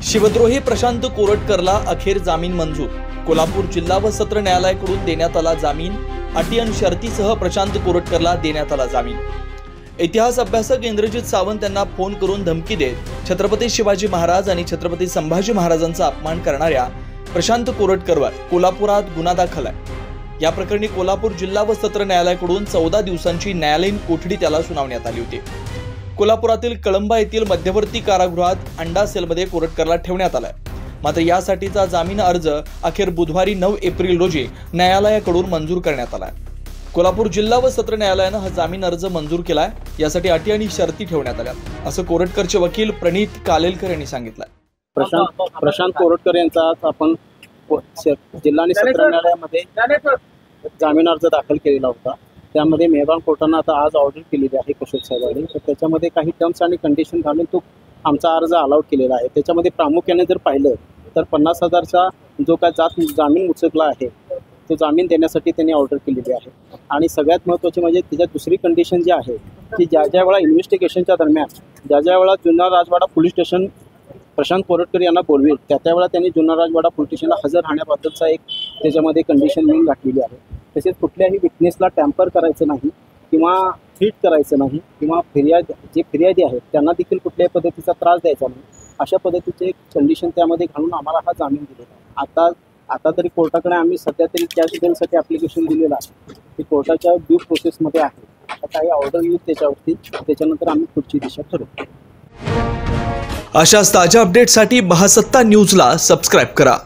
शिवद्रोही प्रशांत कोरटकरला अखेर जामीन मंजूर। कोल्हापूर जिल्हा व सत्र न्यायालयाकडून देण्यात आला जामीन। अटी आणि शर्तीसह प्रशांत कोरटकरला देण्यात आला जामीन। इतिहास अभ्यासक इंद्रजित सावंत यांना फोन करून धमकी देत छत्रपती शिवाजी महाराज आणि छत्रपती संभाजी महाराजांचा अपमान करणाऱ्या प्रशांत कोरटकरवर कोल्हापुरात गुन्हा दाखल आहे। या प्रकरणी कोल्हापूर जिल्हा व सत्र न्यायालयाकडून 14 दिवसांची न्यायालयीन कोठडी त्याला सुनावण्यात आली होती। कोल्हापुरातील कळंबा येथील मध्यवर्ती कारागृहात अंडा सेलमध्ये कोरटकरला ठेवण्यात आलाय। मात्र यासाठीचा जामीन अर्ज अखेर बुधवारी 9 एप्रिल रोजी न्यायालयाकडून मंजूर करण्यात आलाय। कोल्हापूर जिल्हा व सत्र न्यायालयानं हा जामीन अर्ज मंजूर केलाय। यासाठी अटी आणि शर्ती ठेवण्यात आल्या, असं कोरटकरचे वकील प्रणित कालेलकर यांनी सांगितलंय। प्रशांत कोरटकर यांचा आज आपण जिल्हा आणि सत्र न्यायालयामध्ये जामीन अर्ज दाखल केलेला होता। त्यामध्ये मेहरबान कोर्टानं आता आज ऑर्डर केलेली आहे कशोद साहेबांनी। तर त्याच्यामध्ये काही टर्म्स आणि कंडिशन घालून तो आमचा अर्ज अलाउड केलेला आहे। त्याच्यामध्ये प्रामुख्याने जर पाहिलं तर 50,000चा जो काय जामीन उचलला आहे तो जामीन देण्यासाठी त्यांनी ऑर्डर केलेली आहे। आणि सगळ्यात महत्त्वाची म्हणजे त्याच्यात दुसरी कंडिशन जी आहे की ज्या वेळा इन्व्हेस्टिगेशनच्या दरम्यान ज्या वेळा जुन्नर राजवाडा पोलीस स्टेशन प्रशांत कोरटकर यांना बोलवेल त्यावेळेला त्यांनी जुन्नर राजवाडा पोलीस स्टेशनला हजर राहण्याबद्दलचा एक त्याच्यामध्ये कंडिशन लिहून घातलेली आहे। तसेच कुठल्याही विटनेसला टॅम्पर करायचं नाही किंवा थ्रीट करायचं नाही किंवा जे फिर्यादी आहेत त्यांना देखील कुठल्याही पद्धतीचा त्रास द्यायचा नाही, अशा पद्धतीचे एक कंडिशन त्यामध्ये घालून आम्हाला हा जामीन दिलेला आहे। आता तरी कोर्टाकडे आम्ही सध्या तरी कॅश बेलसाठी ॲप्लिकेशन दिलेलं आहे। ते कोर्टाच्या ड्यू प्रोसेसमध्ये आहे। आता काही ऑर्डर येईल त्याच्यावरती, त्याच्यानंतर आम्ही पुढची दिशा ठरवू। अशाच ताज्या अपडेट्ससाठी महासत्ता न्यूजला सबस्क्राइब करा।